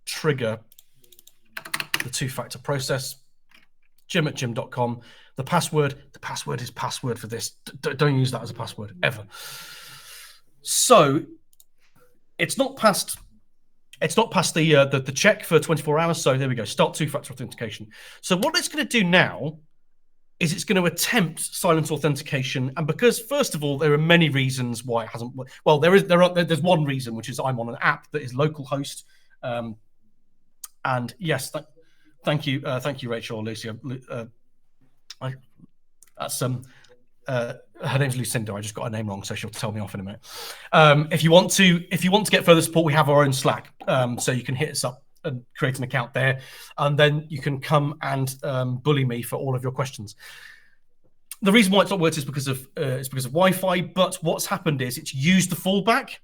trigger the two-factor process. Jim@jim.com. The password is password for this. Don't use that as a password ever. So it's not past the check for 24 hours. So there we go. Start two-factor authentication. So what it's going to do now is it's going to attempt silent authentication. And because, first of all, there are many reasons why it hasn't. Well, there's one reason, which is I'm on an app that is localhost. And yes, thank you, Rachel, Lucia. That's her name's Lucinda. I just got her name wrong, so she'll tell me off in a minute. If you want to get further support, we have our own Slack, so you can hit us up and create an account there, and then you can come and bully me for all of your questions. The reason why it's not worked is because of Wi-Fi. But what's happened is it's used the fallback,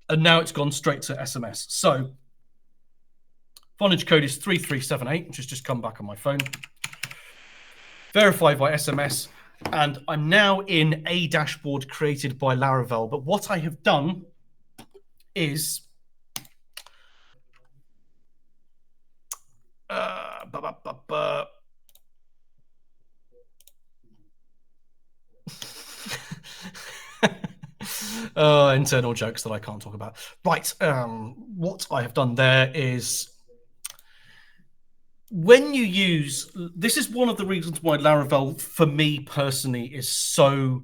and now it's gone straight to SMS. So Vonage code is 3378, which has just come back on my phone. Verified by SMS. And I'm now in a dashboard created by Laravel. But what I have done is internal jokes that I can't talk about. Right. What I have done there is, when you use, this is one of the reasons why Laravel, for me personally, is so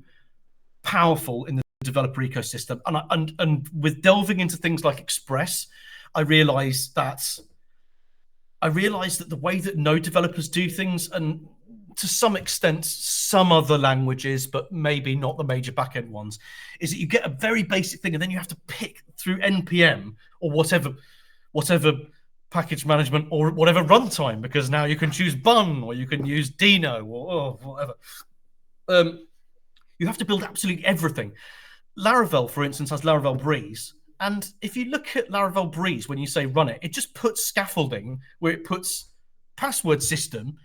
powerful in the developer ecosystem. And with delving into things like Express, I realized that the way that Node developers do things, and to some extent some other languages, but maybe not the major backend ones, is that you get a very basic thing, and then you have to pick through NPM or whatever package management or whatever runtime, because now you can choose Bun or you can use Dino or whatever. You have to build absolutely everything. Laravel, for instance, has Laravel Breeze. And if you look at Laravel Breeze, when you say run it, it just puts scaffolding where it puts password system.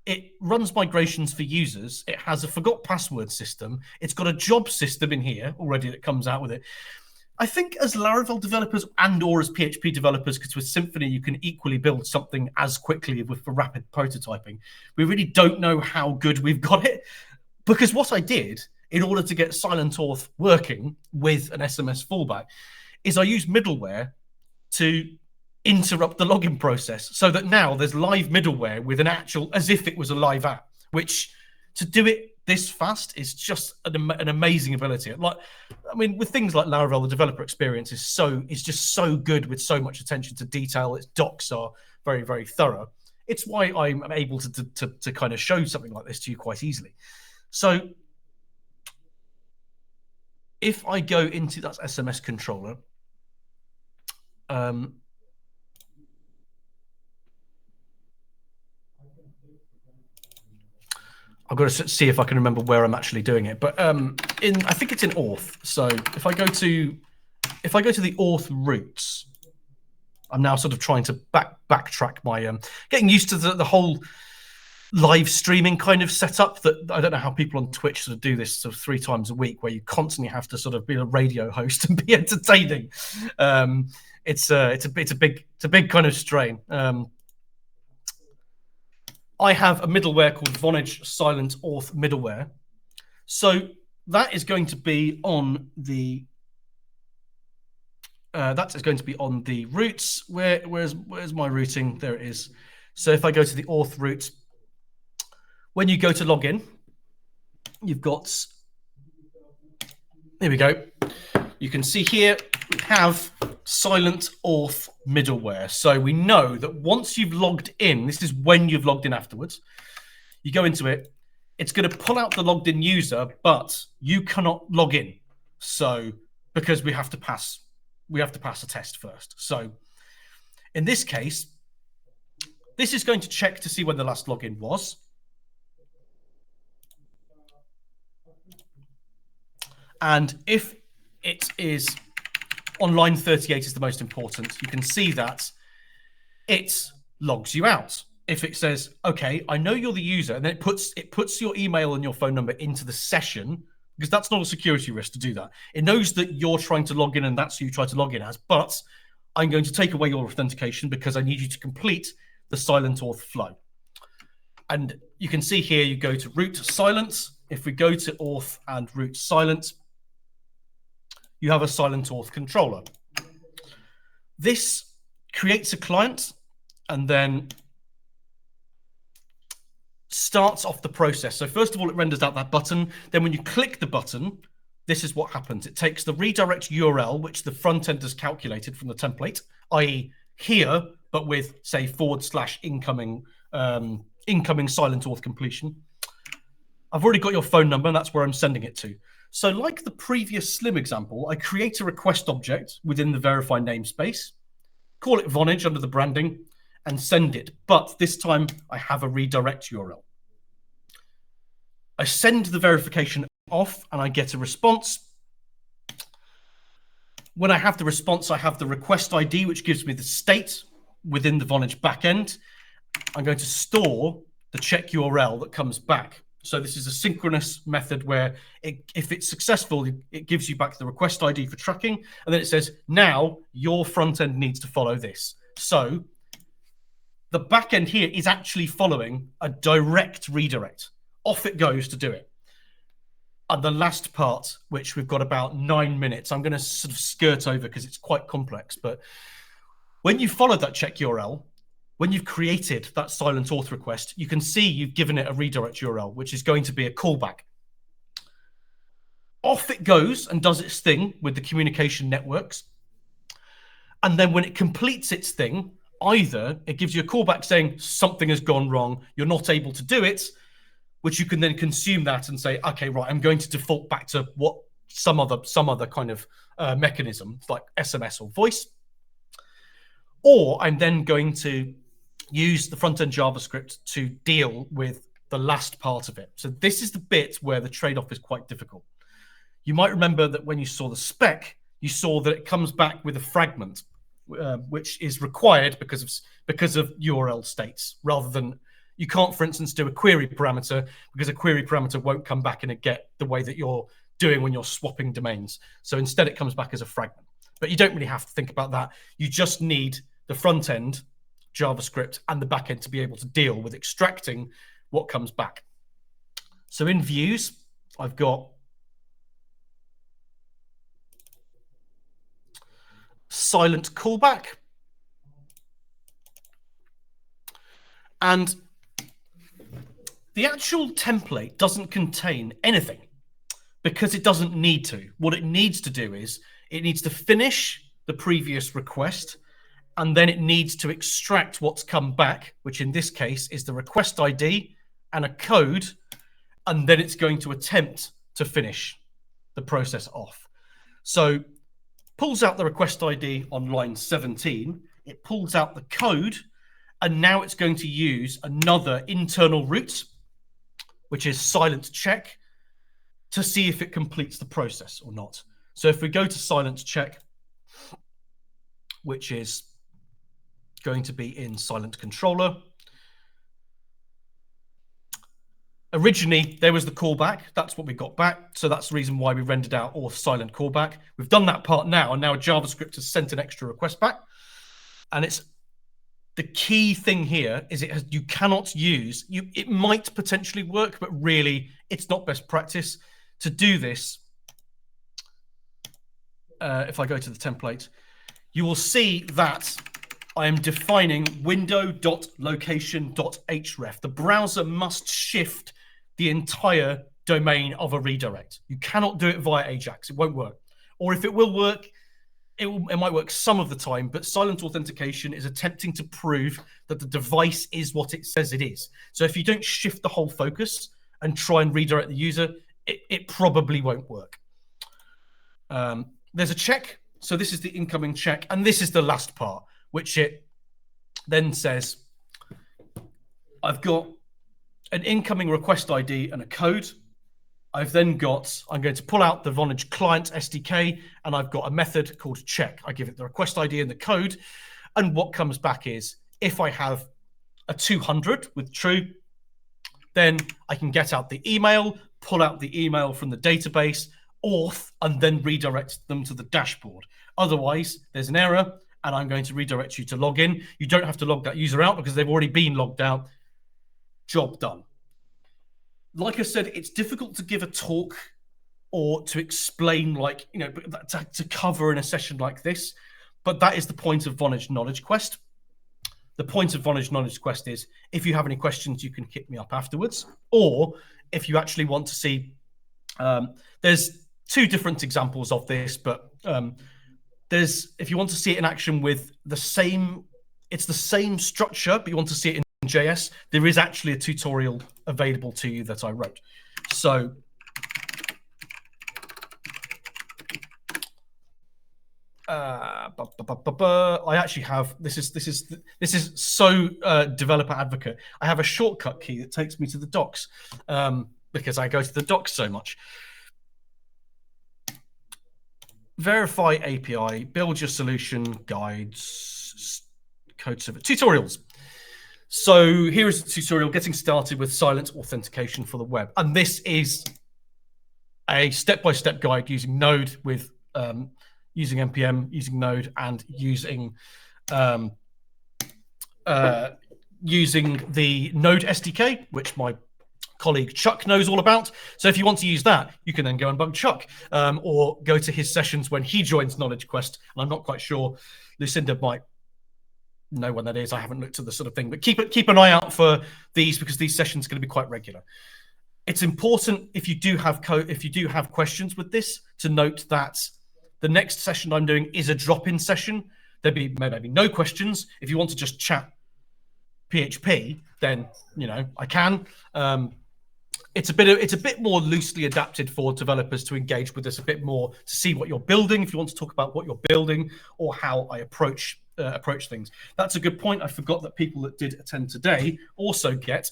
It runs migrations for users. It has a forgot password system. It's got a job system in here already that comes out with it. I think as Laravel developers or as PHP developers, because with Symfony you can equally build something as quickly for rapid prototyping, we really don't know how good we've got it. Because what I did in order to get Silent Auth working with an SMS fallback is I used middleware to interrupt the login process, so that now there's live middleware with an actual, as if it was a live app, which to do it this fast is just an amazing ability. Like, I mean, with things like Laravel, the developer experience is just so good, with so much attention to detail. Its docs are very, very thorough. It's why I'm able to kind of show something like this to you quite easily. So if I go into that SMS controller, I've got to see if I can remember where I'm actually doing it, but I think it's in auth. So if I go to the auth roots, I'm now sort of trying to backtrack my getting used to the whole live streaming kind of setup. That I don't know how people on Twitch sort of do this sort of 3 times a week, where you constantly have to sort of be a radio host and be entertaining. It's a big kind of strain. I have a middleware called Vonage Silent Auth middleware. So that is going to be on the roots. Where's my routing? There it is. So if I go to the auth root, when you go to login, you've got, here we go. You can see here we have Silent Auth middleware. So we know that once you've logged in, this is when you've logged in afterwards, you go into it, it's going to pull out the logged in user, but you cannot log in. So because we have to pass a test first. So in this case, this is going to check to see when the last login was. And if it is on line 38 is the most important, you can see that it logs you out. If it says, okay, I know you're the user, and then it puts your email and your phone number into the session, because that's not a security risk to do that. It knows that you're trying to log in and that's who you try to log in as, but I'm going to take away your authentication because I need you to complete the Silent Auth flow. And you can see here, you go to root silence. If we go to auth and root silent, you have a Silent Auth controller. This creates a client, and then starts off the process. So first of all, it renders out that button. Then when you click the button, this is what happens. It takes the redirect URL, which the front end has calculated from the template, i.e. here, but with, say, / incoming silent auth completion. I've already got your phone number, and that's where I'm sending it to. So like the previous Slim example, I create a request object within the verify namespace, call it Vonage under the branding, and send it. But this time I have a redirect URL. I send the verification off and I get a response. When I have the response, I have the request ID, which gives me the state within the Vonage backend. I'm going to store the check URL that comes back. So this is a synchronous method where if it's successful, it gives you back the request ID for tracking. And then it says, now your front end needs to follow this. So the back end here is actually following a direct redirect. Off it goes to do it. And the last part, which we've got about 9 minutes, I'm going to sort of skirt over because it's quite complex. But when you follow that check URL, when you've created that silent auth request, you can see you've given it a redirect URL, which is going to be a callback. Off it goes and does its thing with the communication networks. And then when it completes its thing, either it gives you a callback saying something has gone wrong, you're not able to do it, which you can then consume that and say, okay, right, I'm going to default back to what some other kind of mechanism, like SMS or voice. Or I'm then going to use the front-end JavaScript to deal with the last part of it. So this is the bit where the trade-off is quite difficult. You might remember that when you saw the spec, you saw that it comes back with a fragment, which is required because of URL states, rather than you can't, for instance, do a query parameter because a query parameter won't come back in a get the way that you're doing when you're swapping domains. So instead it comes back as a fragment. But you don't really have to think about that. You just need the front end JavaScript and the back end to be able to deal with extracting what comes back. So in views, I've got silent callback. And the actual template doesn't contain anything because it doesn't need to. What it needs to do is it needs to finish the previous request, and then it needs to extract what's come back, which in this case is the request ID and a code, and then it's going to attempt to finish the process off. So pulls out the request ID on line 17, it pulls out the code, and now it's going to use another internal route, which is silent check, to see if it completes the process or not. So if we go to silent check, which is going to be in silent controller. Originally, there was the callback. That's what we got back. So that's the reason why we rendered out auth silent callback. We've done that part now, and now JavaScript has sent an extra request back. And it's the key thing here is you cannot use, it might potentially work, but really it's not best practice to do this. If I go to the template, you will see that I am defining window.location.href. The browser must shift the entire domain of a redirect. You cannot do it via Ajax. It won't work. Or if it will work, it might work some of the time, but silent authentication is attempting to prove that the device is what it says it is. So if you don't shift the whole focus and try and redirect the user, it probably won't work. There's a check. So this is the incoming check, and this is the last part, which it then says, I've got an incoming request ID and a code. I've then got, I'm going to pull out the Vonage client SDK, and I've got a method called check. I give it the request ID and the code. And what comes back is, if I have a 200 with true, then I can get out the email, pull out the email from the database, auth, and then redirect them to the dashboard. Otherwise, there's an error, and I'm going to redirect you to log in. You don't have to log that user out because they've already been logged out. Job done. Like I said, it's difficult to give a talk or to explain, like, you know, to cover in a session like this, but that is the point of Vonage Knowledge Quest. the point of Vonage Knowledge Quest is if you have any questions, you can hit me up afterwards. Or if you actually want to see, there's two different examples of this, but if you want to see it in action with it's the same structure, but you want to see it in JS, there is actually a tutorial available to you that I wrote. So I actually have this is so Developer Advocate. I have a shortcut key that takes me to the docs because I go to the docs so much. Verify API, build your solution, guides, code server, tutorials. So here is a tutorial getting started with silent authentication for the web, and this is a step-by-step guide using Node with using npm, using Node, and using using the Node SDK, which my colleague Chuck knows all about. So if you want to use that, you can then go and bug Chuck or go to his sessions when he joins Knowledge Quest. And I'm not quite sure, Lucinda might know when that is. I haven't looked at the sort of thing, but keep an eye out for these because these sessions are going to be quite regular. It's important if you do have questions with this to note that the next session I'm doing is a drop-in session. There'll be maybe no questions. If you want to just chat PHP, then I can. It's a bit more loosely adapted for developers to engage with us a bit more, to see what you're building. If you want to talk about what you're building or how I approach things, that's a good point. I forgot that people that did attend today also get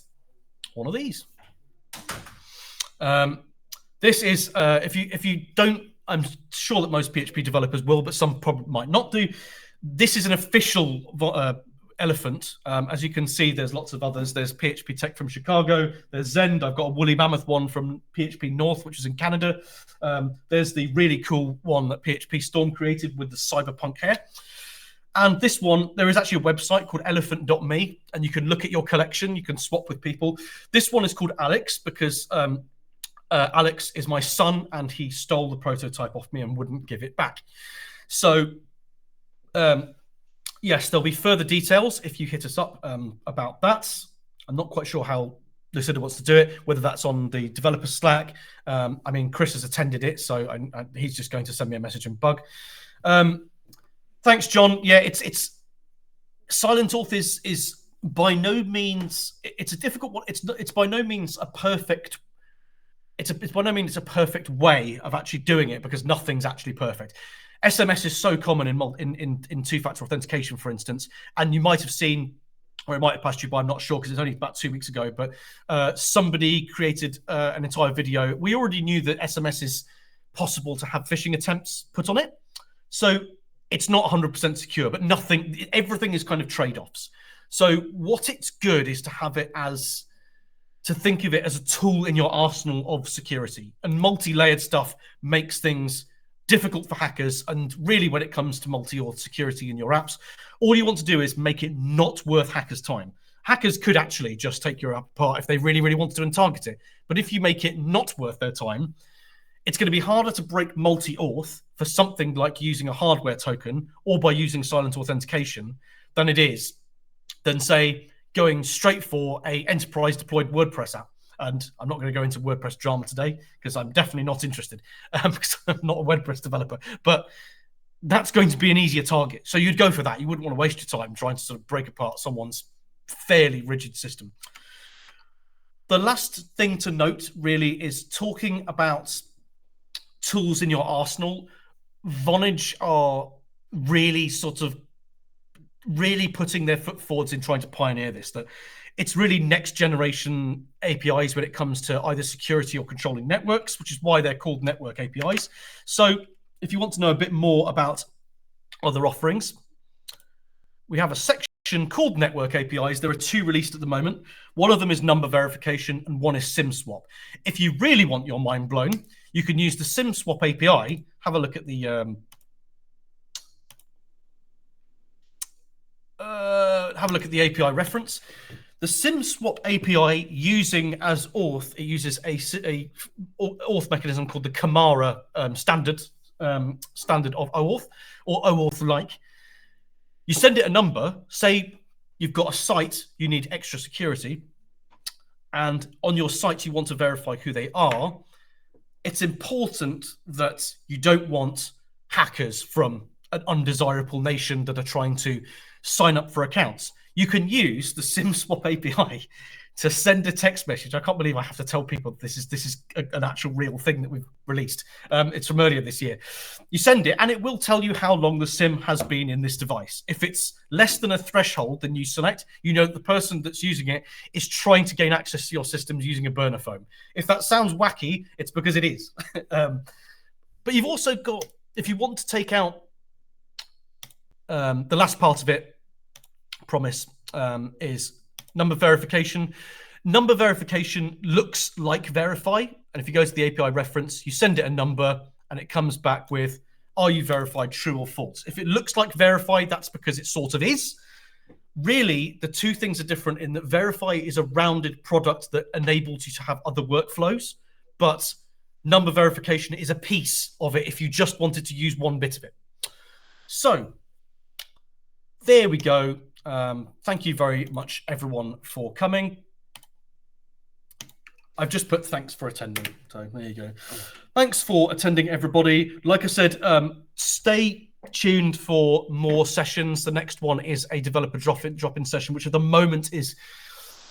one of these. This is if you don't. I'm sure that most PHP developers will, but some probably might not do. This is an official elephant. As you can see, there's lots of others. There's PHP Tech from Chicago. There's Zend. I've got a woolly mammoth one from PHP North, which is in Canada. There's the really cool one that PHP Storm created with the cyberpunk hair. And this one, there is actually a website called elephant.me, and you can look at your collection. You can swap with people. This one is called Alex because Alex is my son, and he stole the prototype off me and wouldn't give it back. So, yes, there'll be further details if you hit us up about that. I'm not quite sure how Lucinda wants to do it, whether that's on the developer Slack. I mean, Chris has attended it, so he's just going to send me a message and bug. Thanks, John. Yeah, it's Silent Auth is by no means, it's a difficult one. It's by no means a perfect. It's by no means a perfect way of actually doing it because nothing's actually perfect. SMS is so common in two-factor authentication, for instance, and you might have seen, or it might have passed you by, I'm not sure because it's only about 2 weeks ago, but somebody created an entire video. We already knew that SMS is possible to have phishing attempts put on it. So it's not 100% secure, but everything is kind of trade-offs. So what it's good is to have it to think of it as a tool in your arsenal of security. And multi-layered stuff makes things difficult for hackers. And really, when it comes to multi-auth security in your apps, all you want to do is make it not worth hackers' time. Hackers could actually just take your app apart if they really, really wanted to and target it. But if you make it not worth their time, it's going to be harder to break multi-auth for something like using a hardware token or by using silent authentication than it is than, say, going straight for a enterprise deployed WordPress app. And I'm not going to go into WordPress drama today because I'm definitely not interested because I'm not a WordPress developer. But that's going to be an easier target. So you'd go for that. You wouldn't want to waste your time trying to sort of break apart someone's fairly rigid system. The last thing to note really is talking about tools in your arsenal. Vonage are really putting their foot forwards in trying to pioneer this, that it's really next generation APIs when it comes to either security or controlling networks, which is why they're called network APIs. So if you want to know a bit more about other offerings, we have a section called network APIs. There are 2 released at the moment. One of them is number verification and one is SIM swap. If you really want your mind blown, you can use the SIM swap API. Have a look at the API reference. The SIM swap API using as auth, it uses a auth mechanism called the Camara standard of OAuth or OAuth-like. You send it a number, say you've got a site, you need extra security, and on your site you want to verify who they are, it's important that you don't want hackers from an undesirable nation that are trying to sign up for accounts. You can use the SIM swap API to send a text message. I can't believe I have to tell people this is an actual real thing that we've released. It's from earlier this year. You send it, and it will tell you how long the SIM has been in this device. If it's less than a threshold, then you select. You know that the person that's using it is trying to gain access to your systems using a burner phone. If that sounds wacky, it's because it is. But you've also got, if you want to take out the last part of it, promise, is number verification. Number verification looks like verify. And if you go to the API reference, you send it a number and it comes back with, are you verified, true or false? If it looks like verify, that's because it sort of is. Really, the two things are different in that verify is a rounded product that enables you to have other workflows, but number verification is a piece of it if you just wanted to use one bit of it. So there we go. Thank you very much, everyone, for coming. I've just put thanks for attending. So there you go. Thanks for attending, everybody. Like I said, stay tuned for more sessions. The next one is a developer drop-in session, which at the moment is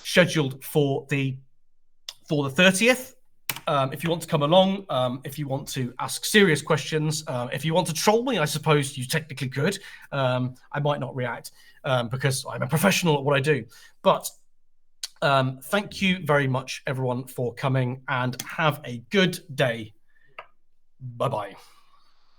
scheduled for the 30th. If you want to come along, if you want to ask serious questions, if you want to troll me, I suppose you technically could. I might not react because I'm a professional at what I do. But thank you very much, everyone, for coming, and have a good day. Bye-bye.